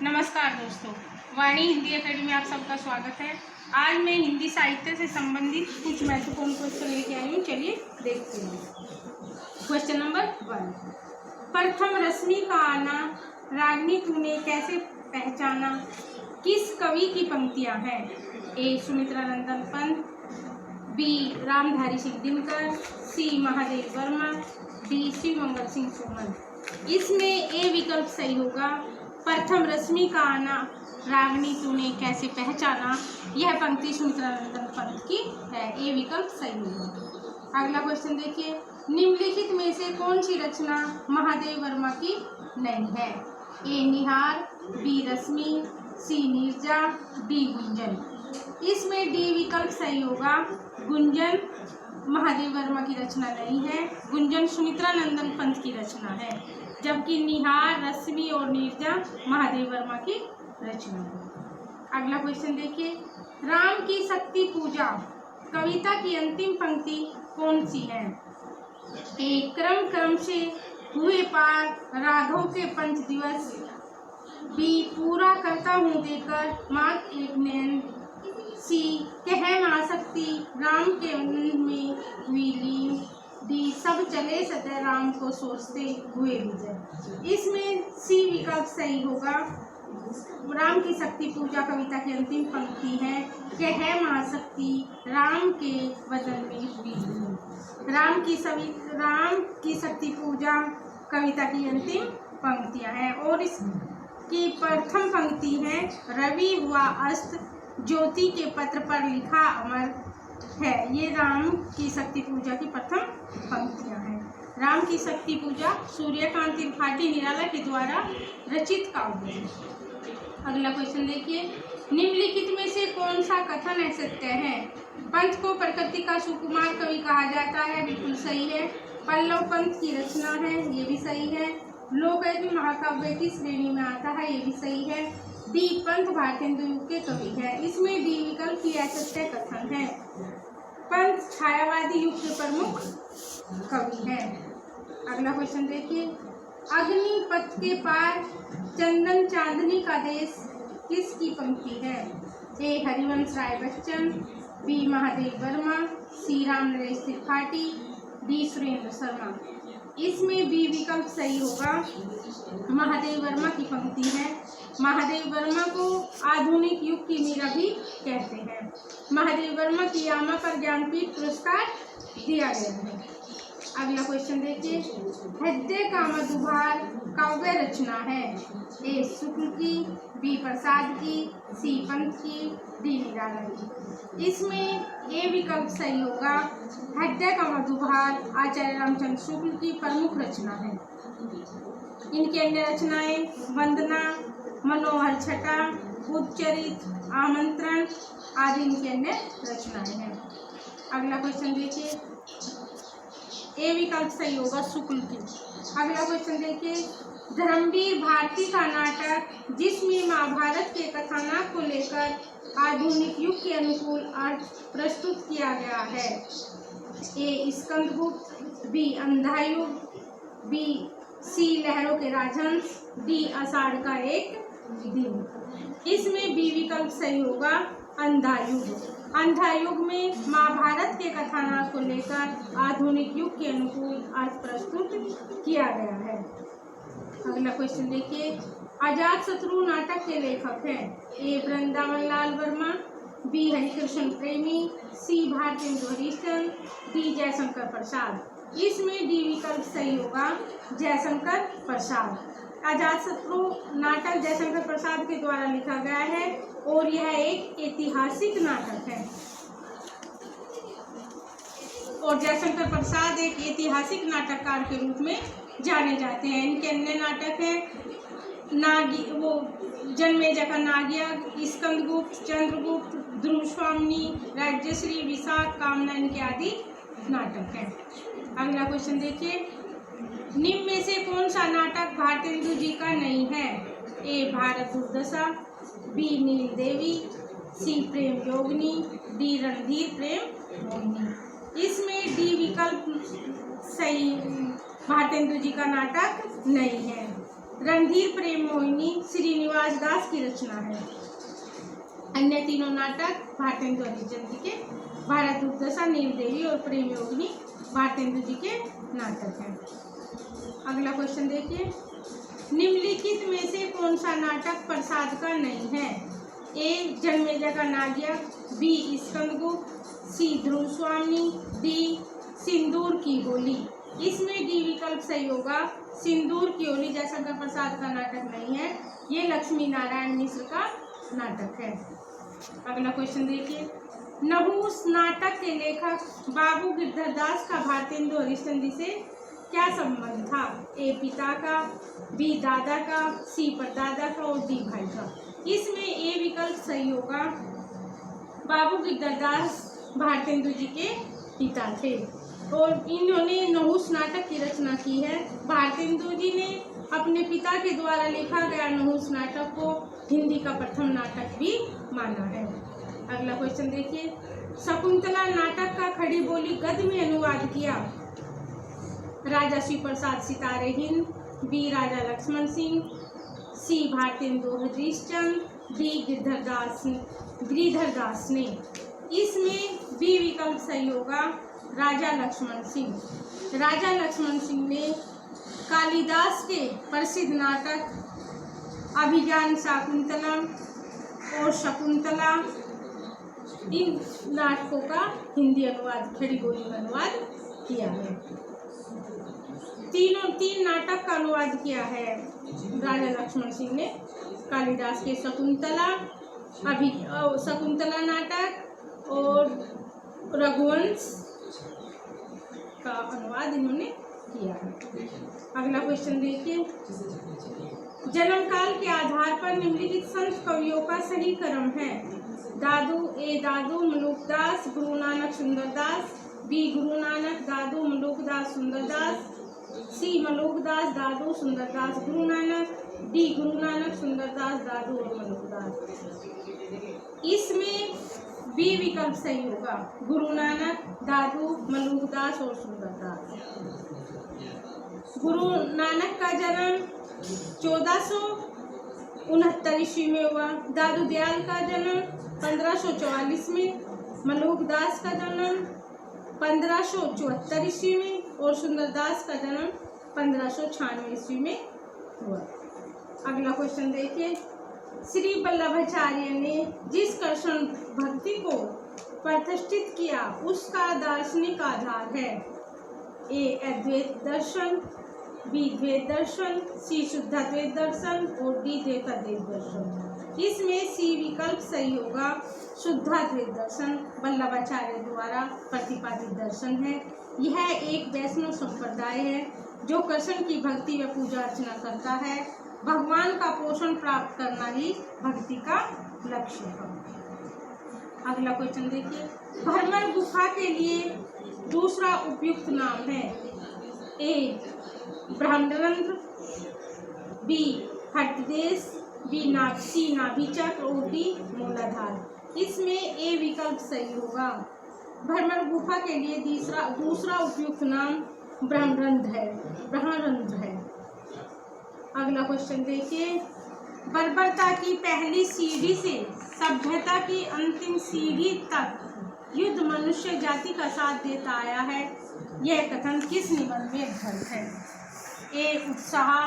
नमस्कार दोस्तों, वाणी हिंदी एकेडमी में आप सबका स्वागत है। आज मैं हिंदी साहित्य से संबंधित कुछ महत्वपूर्ण क्वेश्चन लेके आई हूँ। चलिए देखते हैं। क्वेश्चन नंबर 1, प्रथम रश्मि का आना रागिनी तूने कैसे पहचाना किस कवि की पंक्तियाँ हैं? ए. सुमित्रा नंदन पंत, बी. रामधारी सिंह दिनकर, सी. महादेव वर्मा, डी. शिवमंगल सिंह सुमन। इसमें ए विकल्प सही होगा। प्रथम रश्मि का आना रागिनी तूने कैसे पहचाना, यह पंक्ति सुमित्रा नंदन पंत की है। ए विकल्प सही होगा। अगला क्वेश्चन देखिए, निम्नलिखित में से कौन सी रचना महादेव वर्मा की नहीं है? ए. निहार, बी. रश्मि, सी. नीरजा, डी. गुंजन। इसमें डी विकल्प सही होगा। गुंजन महादेव वर्मा की रचना नहीं है। गुंजन सुमित्रा नंदन पंत की रचना है, जबकि निहार, रश्मि और नीरजा महादेव वर्मा की रचना है। अगला क्वेश्चन देखिए, राम की शक्ति पूजा कविता की अंतिम पंक्ति कौन सी है? ए. क्रम क्रम से हुए पार राघव के पंच दिवस, बी. पूरा करता हूँ देकर मात्र एक नैन, सी. कह ना सकती राम के आनंद में हुई लीन, डी. सब चले सदा राम को सोचते हुए विजय। इसमें सी विकल्प सही होगा। राम की शक्ति पूजा कविता की अंतिम पंक्ति है, कह महाशक्ति राम के वदन में हुई लीन। राम की शक्ति पूजा कविता की अंतिम पंक्तियां हैं और इसकी प्रथम पंक्ति है, रवि हुआ अस्त ज्योति के पत्र पर लिखा अमर है। ये राम की शक्ति पूजा की प्रथम पंक्तियां हैं। राम की शक्ति पूजा सूर्यकांत त्रिपाठी निराला के द्वारा रचित काव्य है। अगला क्वेश्चन देखिए, निम्नलिखित में से कौन सा कथन असत्य है? पंत को प्रकृति का सुकुमार कवि कहा जाता है, बिल्कुल सही है। पल्लव पंत की रचना है, ये भी सही है। लोकैतिक महाकाव्य की श्रेणी में आता है, ये भी सही है। डी. पंत भारतेंदु युग के कवि है। इसमें डी विकल्प की असत्य कथन है। पंत छायावादी युग के प्रमुख कवि है। अगला क्वेश्चन देखिए, अग्निपथ के पार चंदन चांदनी का देश किसकी पंक्ति है? ए. हरिवंश राय बच्चन, बी. महादेव वर्मा, सी. राम नरेश त्रिपाठी, डी. सुरेंद्र शर्मा। इसमें बी विकल्प सही होगा। महादेव वर्मा की पंक्ति है। महादेव वर्मा को आधुनिक युग की मीरा भी कहते हैं। महादेव वर्मा की यामा पर ज्ञानपीठ पुरस्कार दिया गया है। अगला क्वेश्चन देखिए, हृदय का मधुभार काव्य रचना है। ए. शुक्ल की, बी. प्रसाद की, सी. पंत की, डी. निराला की। इसमें ए विकल्प सही होगा। हृदय का मधुभार आचार्य रामचंद्र शुक्ल की प्रमुख रचना है। इनकी अन्य रचनाएं वंदना, मनोहर छटा, उच्चरित, आमंत्रण आदि इनकी अन्य रचनाएं हैं। अगला क्वेश्चन देखिए, ए विकल्प सही होगा शुक्ल की। अगला क्वेश्चन देखिए, धर्मवीर भारती का नाटक जिसमें महाभारत के कथानक को लेकर आधुनिक युग के अनुकूल अर्थ प्रस्तुत किया गया है। ए. स्कंदगुप्त, बी. अंधा युग, बी. सी. लहरों के राजहंस, डी. आषाढ़ का एक दिन। इसमें बी विकल्प सही होगा। अंधा युग। अंधा युग में महाभारत के कथानक को लेकर आधुनिक युग के अनुकूल अर्थ प्रस्तुत किया गया है। अगला क्वेश्चन देखिए, अजातशत्रु नाटक के लेखक हैं। ए. वृंदावन लाल वर्मा, बी. हरिकृष्ण प्रेमी, सी. भारतेंदु हरिश्चंद्र, डी. जयशंकर प्रसाद। इसमें डी विकल्प सही होगा, जयशंकर प्रसाद। अजातशत्रु नाटक जयशंकर प्रसाद के द्वारा लिखा गया है और यह एक ऐतिहासिक नाटक है। और जयशंकर प्रसाद एक ऐतिहासिक नाटककार के रूप में जाने जाते हैं। इनके अन्य नाटक हैं जन्मेजय का नागयज्ञ, स्कंदगुप्त, चंद्रगुप्त, ध्रुवस्वामिनी, राज्यश्री, विशाख, कामना, इनके आदि नाटक हैं। अगला क्वेश्चन देखिए, निम्न में से कौन सा नाटक भारतेंदु जी का नहीं है? ए. भारत दुर्दशा, बी. नील देवी, सी. प्रेम योगिनी, डी. रणधीर प्रेम मोहिनी। इसमें डी विकल्प सही, भारतेंदु जी का नाटक नहीं है। रणधीर प्रेम मोहिनी श्रीनिवास दास की रचना है। अन्य तीनों नाटक भारतेंदु हरिश्चंद्र जी के, भारत दुर्दशा नीलदेवी और प्रेम योगिनी भारतेंदु जी के नाटक हैं। अगला क्वेश्चन देखिए, निम्नलिखित में से कौन सा नाटक प्रसाद का नहीं है? ए जन्मेजय का नागियक, बी स्कंदगुप्त, सी ध्रुव स्वामी, डी सिंदूर की होली। इसमें डी विकल्प सही होगा। सिंदूर की होली जयशंकर प्रसाद का नाटक नहीं है, ये लक्ष्मी नारायण मिश्र का नाटक है। अगला क्वेश्चन देखिए, नहुस नाटक के लेखक बाबू गिरधर दास का भारतेंदु हरिश्चंद्र जी से क्या संबंध था? ए पिता का, बी दादा का, सी परदादा का और डी भाई का। इसमें ए विकल्प सही होगा। बाबू गिरधर दास भारतेंदु जी के पिता थे और इन्होंने नहुस नाटक की रचना की है। भारतेंदु जी ने अपने पिता के द्वारा लिखा गया नहुस नाटक को हिंदी का प्रथम नाटक भी माना है। अगला क्वेश्चन देखिए, शकुंतला नाटक का खड़ी बोली गद्य में अनुवाद किया? राजा श्री प्रसाद सितारे हिंद, बी राजा लक्ष्मण सिंह, सी भारतेंदु हरिश्चंद्र, डी गिरधर दास ने। इसमें बी विकल्प सही होगा, राजा लक्ष्मण सिंह। राजा लक्ष्मण सिंह ने कालिदास के प्रसिद्ध नाटक अभिज्ञान शाकुंतलम और शकुंतला, इन नाटकों का हिंदी अनुवाद खड़ी बोली में अनुवाद किया है। तीन नाटक का अनुवाद किया है राजा लक्ष्मण सिंह ने। कालिदास के शकुंतला नाटक और रघुवंश का अनुवाद इन्होंने किया है। अगला क्वेश्चन देखिए, जन्म काल के आधार पर निम्नलिखित संत कवियों का सही क्रम है? दादू मलुकदास, गुरु नानक सुंदरदास, बी गुरु नानक दादू मलुकदास सुंदरदास, सी मलुकदास दादू सुंदरदास गुरु नानक, डी गुरु नानक सुंदरदास दादू और मलुकदास। इसमें बी विकल्प सही होगा, गुरु नानक दादू मलुकदास और सुंदरदास। गुरु नानक का जन्म 1469 ईस्वी में हुआ। दादू दयाल का जन्म 1544 में, मलुकदास का जन्म 1574 ईस्वी में और सुंदरदास का जन्म 1596 ईस्वी में हुआ। अगला क्वेश्चन देखिए, श्री वल्लभाचार्य ने जिस कृष्ण भक्ति को प्रतिष्ठित किया उसका दार्शनिक आधार है? ए अद्वैत दर्शन, बी द्वैत दर्शन, सी शुद्धाद्वैत दर्शन और डी द्वैताद्वैत दर्शन। इसमें सी विकल्प सही होगा, शुद्धाद्वैत दर्शन वल्लभाचार्य द्वारा प्रतिपादित दर्शन है। यह एक वैष्णव संप्रदाय है जो कृष्ण की भक्ति व पूजा अर्चना करता है। भगवान का पोषण प्राप्त करना ही भक्ति का लक्ष्य है। अगला क्वेश्चन देखिए, भ्रमर गुफा के लिए दूसरा उपयुक्त नाम है? ए ब्रह्मरंध्र, बी हटदेश, सी नाभिचक्र और डी मूलाधार। इसमें ए विकल्प सही होगा। भ्रमर गुफा के लिए दूसरा उपयुक्त नाम ब्रह्मरंध्र है। अगला क्वेश्चन देखिए, बर्बरता की पहली सीढ़ी से सभ्यता की अंतिम सीढ़ी तक युद्ध मनुष्य जाति का साथ देता आया है। यह कथन किस निबंध में घटित है? ए उत्साह,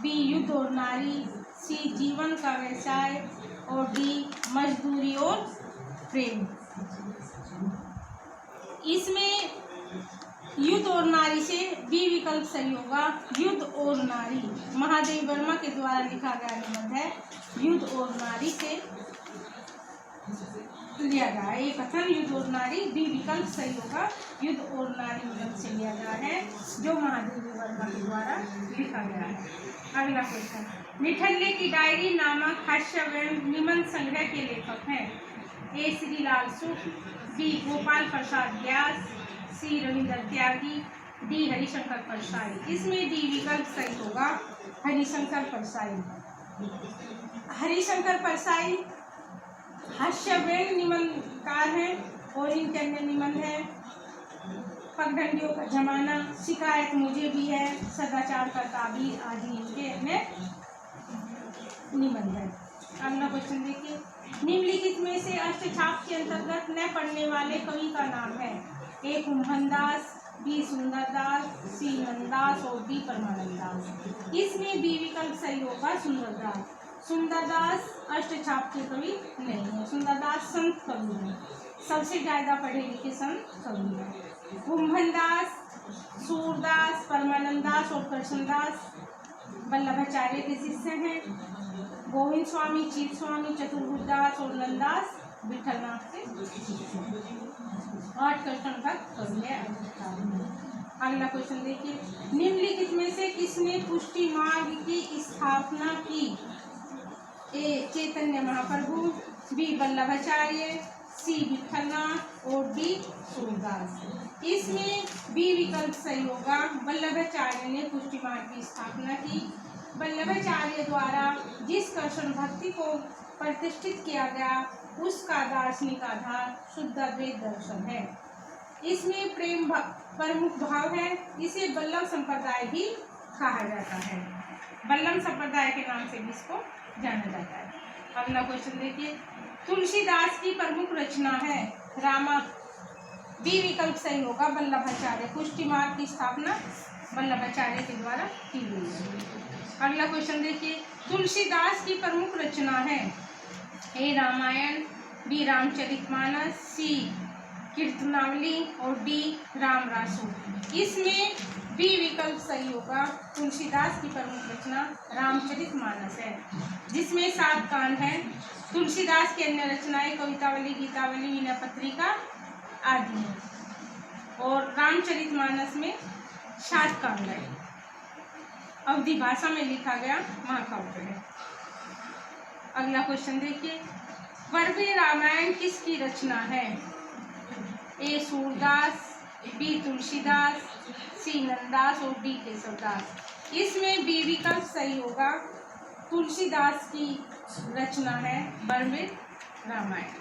बी युद्ध और नारी, सी जीवन का व्यवसाय और डी मजदूरी और प्रेम। इसमें युद्ध और नारी से बी विकल्प सही होगा, युद्ध और नारी। महादेव वर्मा के द्वारा लिखा गया निबंध है, युद्ध और नारी से लिया गया है। ये कथन युद्ध और नारी, बी विकल्प सही होगा, युद्ध और नारी निबंध से लिया गया है जो महादेव वर्मा के द्वारा लिखा गया है। अगला क्वेश्चन, निठल्ले की डायरी नामक हास्यव्यंग्य निबंध संग्रह के लेखक हैं? ए श्रीलाल शुक्ल, बी गोपाल प्रसाद व्यास, सी रविंद्र त्यागी, डी हरिशंकर परसाई। इसमें डी विकल्प सही होगा, हरिशंकर परसाई। हरिशंकर परसाई हास्यव्यंग्य निबंधकार हैं और इनके अन्य निबंध हैं पगडंडियों का जमाना, शिकायत मुझे भी है, सदाचार का ताबीर आदि इनके अन्य निबंध है। अगला क्वेश्चन देखिए, निम्नलिखित में से अष्टछाप के अंतर्गत न पढ़ने वाले कवि का नाम है। ए कुंभनदास, बी सुंदरदास, सी नंददास और डी परमानंददास। इसमें बी विकल्प सही होगा सुंदरदास। सुंदरदास अष्टछाप के कवि नहीं है, सुंदरदास संत कवि है, सबसे ज्यादा पढ़े लिखे संत कवि है। कुंभनदास, सूरदास, परमानंददास और कृष्णदास वल्लभाचार्य के शिष्य हैं। गोविंद स्वामी, चित स्वामी, चतुर्भुजदास और नंददास विठलनाथ से 8 कृष्ण भक्त कवि है। अगला क्वेश्चन देखिए, निम्नलिखित में से किसने पुष्टि मार्ग की स्थापना की। ए चैतन्य महाप्रभु, बी वल्लभाचार्य, सी विठलनाथ और डी सूरदास। इसमें बी विकल्प सही होगा, वल्लभाचार्य ने पुष्टि मार्ग की स्थापना की। वल्लभाचार्य द्वारा जिस कृष्ण भक्ति को प्रतिष्ठित किया गया उसका दार्शनिक आधार शुद्ध अद्वैत दर्शन है। इसमें प्रेम प्रमुख भाव है, इसे वल्लभ संप्रदाय भी कहा जाता है, वल्लभ संप्रदाय के नाम से भी इसको जाना जाता है। अगला क्वेश्चन देखिए, तुलसीदास की प्रमुख रचना है रामा। बी विकल्प सही होगा, वल्लभाचार्य। पुष्टि मार्ग की स्थापना वल्लभाचार्य के द्वारा की गई है। अगला क्वेश्चन देखिए, तुलसीदास की प्रमुख रचना है। ए रामायण, बी रामचरितमानस, सी कीर्तनावली और डी रामरासु। इसमें बी विकल्प सही होगा, तुलसीदास की प्रमुख रचना रामचरितमानस है, जिसमें 7 कांड हैं। तुलसीदास की अन्य रचनाएं कवितावली, गीतावली, वीणा पत्रिका आदि हैं और रामचरितमानस में 7 कांड है। अवधी भाषा में लिखा गया महाकाव्य है। अगला क्वेश्चन देखिए, वर्गीय रामायण किसकी रचना है। ए सूरदास, बी तुलसीदास, सी नंददास और डी केशवदास। इसमें बी विकल्प सही होगा, तुलसीदास की रचना है वर्गीय रामायण।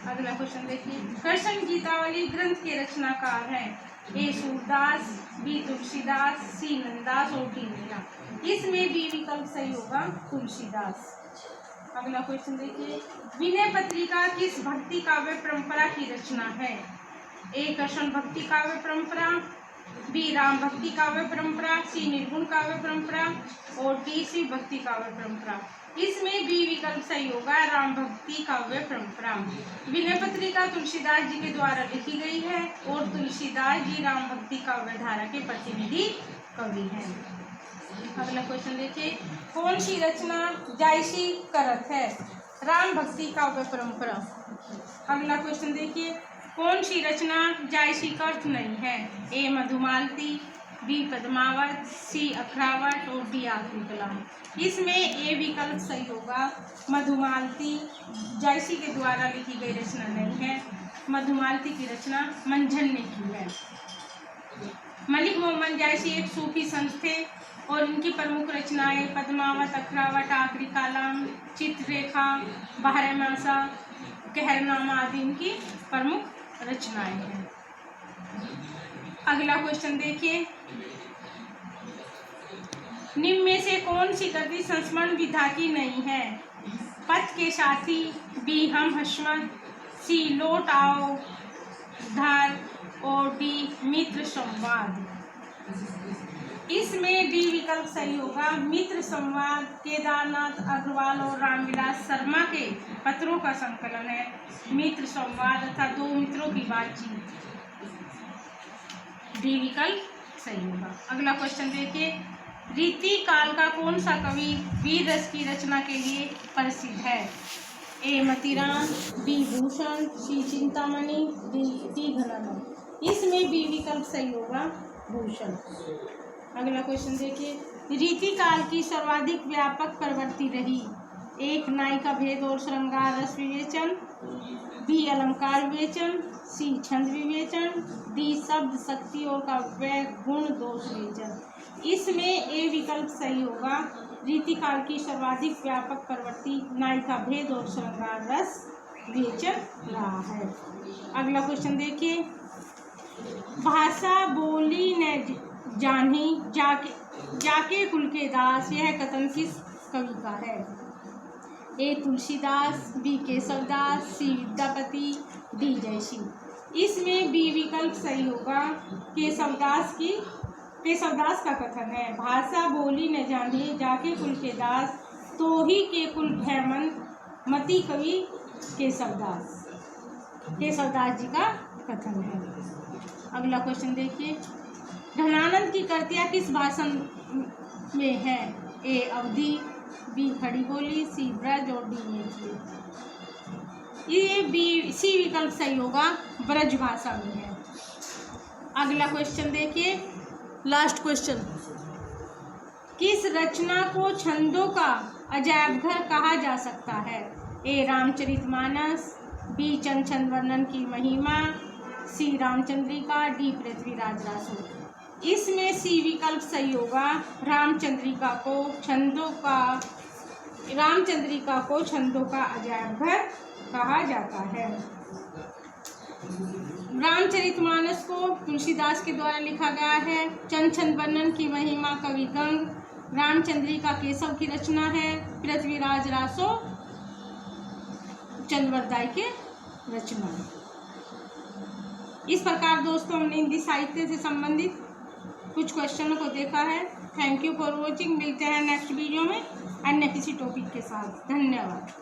अगला क्वेश्चन देखिए, कृष्ण गीतावली ग्रंथ के रचनाकार हैं। ए सूरदास, बी तुलसीदास, सी नंददास और डी मीरा। इसमें बी विकल्प सही होगा, तुलसीदास। अगला क्वेश्चन देखिए, विनय पत्रिका किस भक्ति काव्य परंपरा की रचना है। ए कृष्ण भक्ति काव्य परंपरा, बी राम भक्ति काव्य परंपरा, सी निर्गुण काव्य परंपरा और डी शिव भक्ति काव्य परंपरा। इसमें बी विकल्प सही होगा, राम भक्ति काव्य परंपरा। विनय पत्रिका तुलसीदास जी के द्वारा लिखी गई है और तुलसीदास जी राम भक्ति काव्य धारा के प्रतिनिधि कवि हैं। अगला क्वेश्चन देखिए, कौन सी रचना जायसी करत है। राम भक्ति काव्य परंपरा। अगला क्वेश्चन देखिए, कौन सी रचना जायसी कर्थ नहीं है। ए मधुमालती, बी पद्मावत, सी अखरावत और डी आखिरी कलाम। इसमें ए विकल्प सही होगा, मधुमालती जायसी के द्वारा लिखी गई रचना नहीं है। मधुमालती की रचना मंझन ने की है। मलिक मोहम्मद जायसी एक सूफी संत थे और इनकी प्रमुख रचनाएं पद्मावत, अखरावत, आखिरी कालाम, चित्ररेखा, बारहमासा, कहरनामा आदि इनकी प्रमुख रचनाएं हैं। अगला क्वेश्चन देखिए, निम्न में से कौन सी कृति संस्मरण विधा की नहीं है। पथ के साथी, बी हम हस्मत, सी लौट आओ धार और डी मित्र संवाद। इसमें डी विकल्प सही होगा, मित्र संवाद केदारनाथ अग्रवाल और रामविलास शर्मा के पत्रों का संकलन है। मित्र संवाद अर्थात 2 मित्रों की बातचीत, डी विकल्प सही होगा। अगला क्वेश्चन देखिए, रीति काल का कौन सा कवि वीर रस की रचना के लिए प्रसिद्ध है। ए मतीराम, बी भूषण, सी चिंतामणि, डी घनानंद। इसमें बी विकल्प सही होगा, भूषण। अगला क्वेश्चन देखिए, रीति काल की सर्वाधिक व्यापक प्रवृत्ति रही। एक नायिका भेद और श्रृंगार रस विवेचन, बी अलंकार विवेचन, सी छंद विवेचन, डी शब्द शक्ति और काव्य गुण दोष विवेचन। इसमें ए विकल्प सही होगा, रीतिकाल की सर्वाधिक व्यापक प्रवृत्ति नायिका भेद और श्रृंगार रस विवेचन रहा है। अगला क्वेश्चन देखिए, भाषा बोली न जानी जाके कुल के दास, यह कथन किस कवि का है? ए तुलसीदास, बी केशवदास, सी विद्यापति, डी जयसिंह। इसमें बी विकल्प सही होगा। केशवदास का कथन है, भाषा बोली न जाने जाके कुल के दास, तो ही के कुल भैमन मति कवि केशवदास जी का कथन है। अगला क्वेश्चन देखिए, घनानंद की कृतियाँ किस भाषण में है? ए अवधी, बी खड़ी बोली, सी ब्रज और डी मैथिली। ये सी विकल्प सही होगा, ब्रज भाषा में है। अगला क्वेश्चन देखिए, लास्ट क्वेश्चन, किस रचना को छंदों का अजायब घर कहा जा सकता है? ए रामचरितमानस, बी चंद वर्णन की महिमा, सी रामचंद्रिका, डी पृथ्वीराज रासो। इसमें सी विकल्प सही होगा, रामचंद्रिका को छंदों का अजायब घर कहा जाता है। रामचरितमानस को तुलसीदास के द्वारा लिखा गया है। चंद वर्णन की महिमा कवि गंग, रामचंद्रिका केशव की रचना है। पृथ्वीराज रासो चंद्रवरदाई के रचना। इस प्रकार दोस्तों हमने हिंदी साहित्य से संबंधित कुछ क्वेश्चनों को देखा है। Thank you for watching. मिलते हैं नेक्स्ट वीडियो में अन्य किसी टॉपिक के साथ। धन्यवाद।